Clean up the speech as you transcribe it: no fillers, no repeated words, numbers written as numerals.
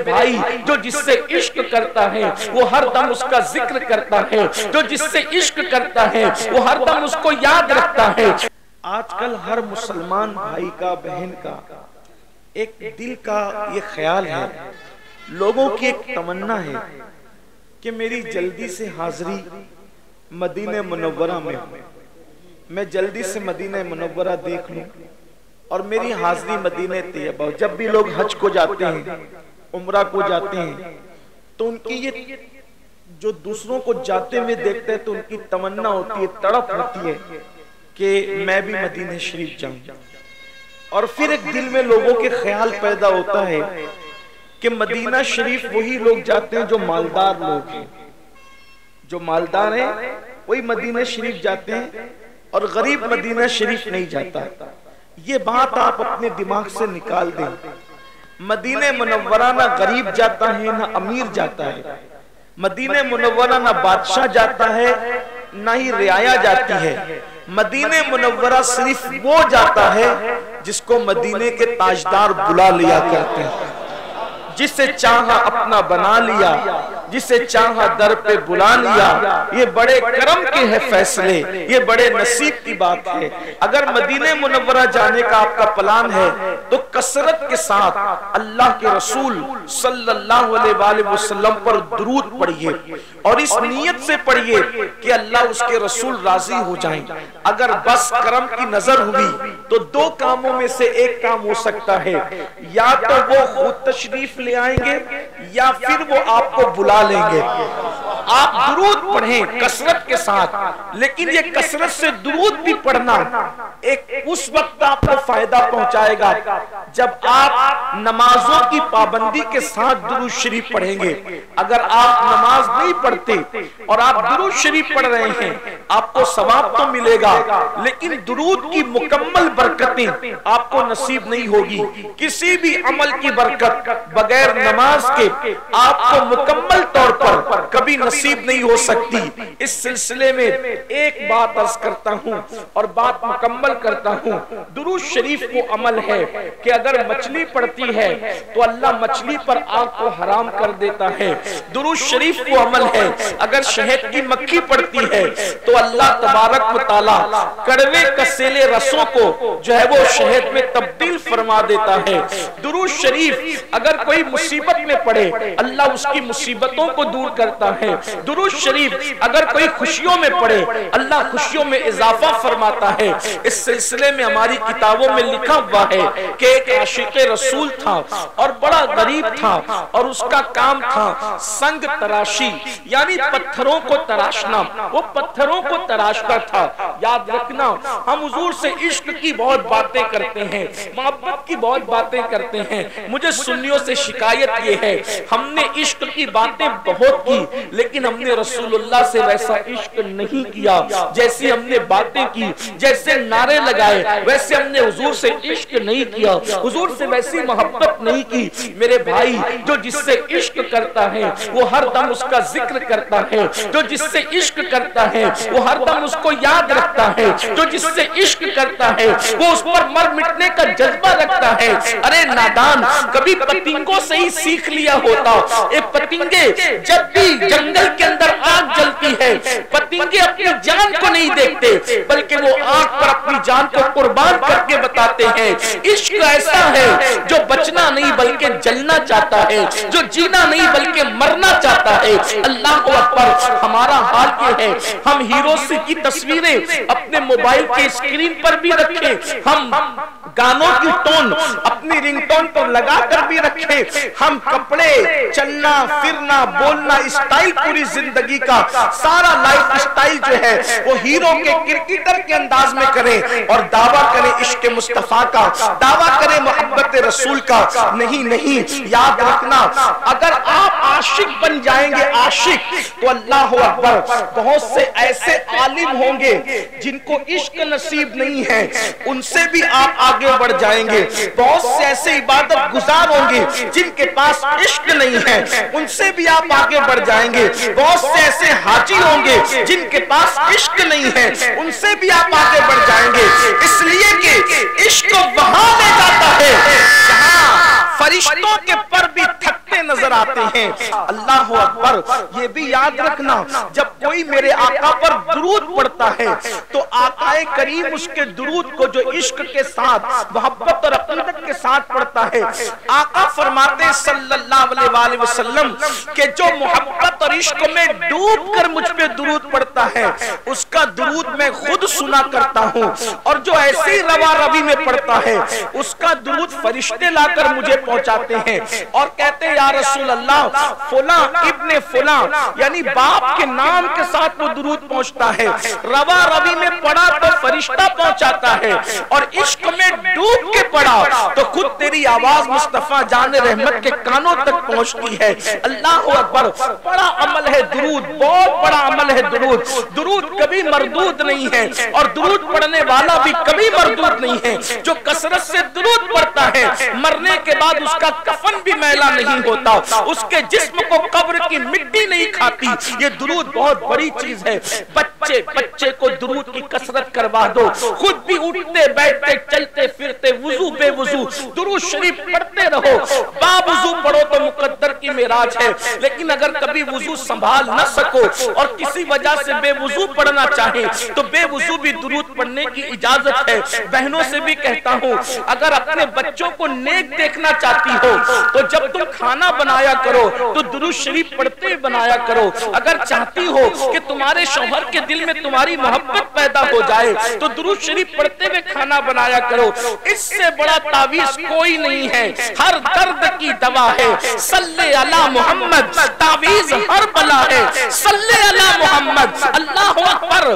بھائی جو جس سے عشق کرتا ہے وہ ہر دم اس کا ذکر کرتا ہے، جو جس سے عشق کرتا ہے وہ ہر دم اس کو یاد رکھتا ہے۔ آج کل ہر مسلمان بھائی کا، بہن کا ایک دل کا یہ خیال ہے، لوگوں کی ایک تمنا ہے کہ میری جلدی سے حاضری مدینہ منورہ میں، میں جلدی سے مدینہ منورہ دیکھ لوں اور میری حاضری مدینہ طیبہ۔ جب بھی لوگ حج کو جاتے ہیں، عمرہ کو جاتے ہیں، تو ان کی یہ جو دوسروں کو جاتے ہوئے دیکھتے ہیں تو ان کی تمنا ہوتی ہے، تڑپ ہوتی ہے کہ میں بھی مدینہ شریف جاؤں۔ اور پھر ایک دل میں لوگوں کے خیال پیدا ہوتا ہے کہ مدینہ شریف وہی لوگ جاتے ہیں جو مالدار لوگ ہیں، جو مالدار ہیں وہی مدینہ شریف جاتے ہیں اور غریب مدینہ شریف نہیں جاتا۔ یہ بات آپ اپنے دماغ سے نکال دیں۔ مدینہ منورہ نہ غریب جاتا ہے نہ امیر جاتا ہے، مدینہ منورہ نہ بادشاہ جاتا ہے نہ ہی رعایا جاتی ہے، مدینہ منورہ صرف وہ جاتا ہے جس کو مدینے کے تاجدار بلا لیا کرتے ہیں، جسے چاہا اپنا بنا لیا، جسے چاہا در پہ بلا لیا۔ یہ بڑے کرم کے ہیں فیصلے، یہ بڑے نصیب کی بات ہے۔ اگر مدینہ منورہ جانے کا آپ کا پلان ہے تو کثرت کے ساتھ اللہ کے رسول صلی اللہ علیہ وآلہ وسلم پر درود پڑھیے اور اس نیت سے پڑھیے کہ اللہ اس کے رسول راضی ہو جائیں۔ اگر بس کرم کی نظر ہوئی تو دو کاموں میں سے ایک کام ہو سکتا ہے، یا تو وہ خود تشریف لے آئیں گے یا پھر وہ آپ کو بلا لیں گے۔ آپ درود پڑھیں کثرت کے ساتھ، لیکن یہ کثرت سے درود بھی پڑھنا ایک اس وقت آپ کو فائدہ پہنچائے گا جب آپ نمازوں کی پابندی کے ساتھ درود شریف پڑھیں گے۔ اگر آپ نماز نہیں پڑھتے اور آپ درود شریف پڑھ رہے ہیں، آپ کو ثواب تو ملے گا لیکن درود کی مکمل برکتیں آپ کو نصیب نہیں ہوگی۔ کسی بھی عمل کی برکت بغیر نماز کے آپ کو مکمل طور پر کبھی نصیب نہیں ہو سکتی۔ اس سلسلے میں ایک بات عرض کرتا ہوں اور بات مکمل کرتا ہوں۔ درود شریف وہ عمل ہے کہ اگر مچھلی پڑتی ہے تو اللہ مچھلی پر آگ کو حرام کر دیتا ہے۔ درود شریف وہ عمل ہے اگر شہد کی مکھی پڑتی ہے تو اللہ تبارک و تعالی کڑوے کسیلے رسوں کو جو ہے وہ شہد میں تبدیل فرما دیتا ہے۔ درود شریف اگر کوئی مصیبت میں پڑے اللہ اس کی مصیبتوں کو دور کرتا ہے۔ درود شریف اگر کوئی خوشیوں میں پڑے اللہ خوشیوں میں اضافہ فرماتا ہے۔ اس سلسلے میں ہماری کتابوں میں لکھا ہوا ہے کہ ایک عاشق رسول تھا اور بڑا غریب تھا اور اس کا کام تھا سنگ تراشی، یعنی پتھروں کو تراشنا۔ وہ پتھروں کو تراشتا تھا۔ یاد رکھنا ہم حضور سے عشق کی بہت باتیں کرتے ہیں، محبت کی بہت باتیں کرتے ہیں۔ مجھے سنیوں سے شکایت یہ ہے ہم نے عشق کی باتیں بہت کی لیکن ہم نے رسول اللہ سے ویسا عشق نہیں کیا۔ جیسی ہم نے باتیں کی، جیسے نعرے لگائے، ویسے ہم نے حضور سے عشق نہیں کیا، حضور سے ویسی محبت نہیں کی۔ میرے بھائی جو جس سے عشق کرتا ہے وہ ہر دم اس کا ذکر کرتا ہے، جو جس سے عشق کرتا ہے وہ ہر دم اس کو یاد رکھتا ہے، جو جس سے عشق کرتا ہے وہ اس پر مر مٹنے کا جذبہ رکھتا ہے۔ ارے نادان کبھی پتنگوں سے ہی سیکھ لیا ہوتا۔ ایک پتنگے جب بھی جنگل کے اندر آگ جلتی ہے پتنگے اپنی جان کو نہیں دیکھتے بلکہ وہ آگ پر اپنی جان کو قربان کر کے بتاتے ہیں۔ عشق ایسا ہے جو بچنا نہیں بلکہ جلنا چاہتا ہے، جو جینا نہیں بلکہ مرنا چاہتا ہے۔ اللہ اکبر۔ ہمارا حال یہ ہے ہم ہیروز کی تصویریں اپنے موبائل کے اسکرین پر بھی رکھیں، ہم گانوں کی ٹون اپنی رنگ ٹون پر لگا کر بھی رکھیں، ہم کپڑے چلنا پھرنا بولنا اسٹائل پوری زندگی کا سارا لائف اسٹائل جو ہے وہ ہیرو کے کرکٹر کے انداز میں کریں اور دعویٰ کریں عشق مصطفیٰ کا، دعویٰ کریں محبت رسول کا۔ نہیں نہیں، یاد رکھنا اگر آپ عاشق بن جائیں گے عاشق تو اللہ اکبر بہت سے ایسے عالم ہوں گے جن کو عشق نصیب نہیں ہے ان سے بھی آپ آگے بڑھ جائیں گے۔ بہت سے ایسے عبادت گزار ہوں گے جن کے پاس عشق نہیں ہے ان سے بھی آپ آگے بڑھ جائیں گے۔ بہت سے ایسے حاجی ہوں گے جن کے پاس عشق نہیں ہے ان سے بھی آپ آگے بڑھ جائیں گے، اس لیے کہ عشق وہاں لے جاتا ہے جہاں فرشتوں کے پر بھی تھکتے نظر آتے ہیں۔ اللہ اکبر، یہ بھی یاد رکھنا جب کوئی میرے آقا پر درود پڑھتا ہے تو آقا کریم اس کے درود کو جو عشق کے ساتھ محبت اور عقیدت کے ساتھ پڑھتا ہے، آقا فرماتے ہیں صلی اللہ علیہ وآلہ وسلم کہ جو محبت اور عشق میں ڈوب کر مجھ پہ درود پڑھتا ہے اس کا درود میں خود سنا کرتا ہوں، اور جو ایسی روا روی میں پڑھتا ہے اس کا درود فرشتے لا کر مجھے پہنچاتے ہیں اور کہتے ہیں یا رسول اللہ فلاں ابن فلاں، یعنی باپ کے نام کے ساتھ وہ درود پہنچتا ہے، روا روی میں پڑھا تو فرشتہ پہنچاتا ہے، اور عشق میں ڈوب کے پڑھا تو خود تیری آواز مصطفیٰ جان رحمت کے کانوں تک پہنچتی ہے۔ اللہ اکبر، بڑا عمل ہے درود، بہت بڑا عمل ہے درود۔ درود کبھی مردود نہیں ہے، اور درود پڑھنے والا بھی کبھی مردود نہیں ہے۔ جو کثرت سے درود پڑھتا ہے مرنے کے بعد اس کا کفن بھی میلا نہیں ہوتا، اس کے جسم کو قبر کی مٹی نہیں کھاتی۔ یہ درود بہت بڑی چیز ہے۔ بچے کو درود کی کثرت کروا دو، خود بھی اٹھتے بیٹھتے چلتے پھرتے وضو بے وضو درود شریف پڑھتے رہو۔ با وضو پڑھو تو مقدر کی معراج ہے، لیکن اگر کبھی وضو سنبھال نہ سکو اور کسی وجہ سے بے وضو پڑھنا چاہے تو بے وضو بھی درود پڑھنے کی اجازت ہے۔ بہنوں سے بھی کہتا ہوں اگر اپنے بچوں کو نیک دیکھنا چاہتی ہو تو جب تم کھانا بنایا کرو تو درود شریف پڑھتے ہوئے بنایا کرو۔ اگر چاہتی ہو کہ تمہارے شوہر کے دل میں تمہاری محبت پیدا ہو جائے تو درود شریف پڑھتے ہوئے کھانا بنایا کرو۔ اس سے بڑا تعویذ کوئی نہیں ہے، ہر درد کی دوا ہے۔ صلی علی محمد، تعویذ ہر بلا ہے۔ صلی علی محمد، اللہ اکبر۔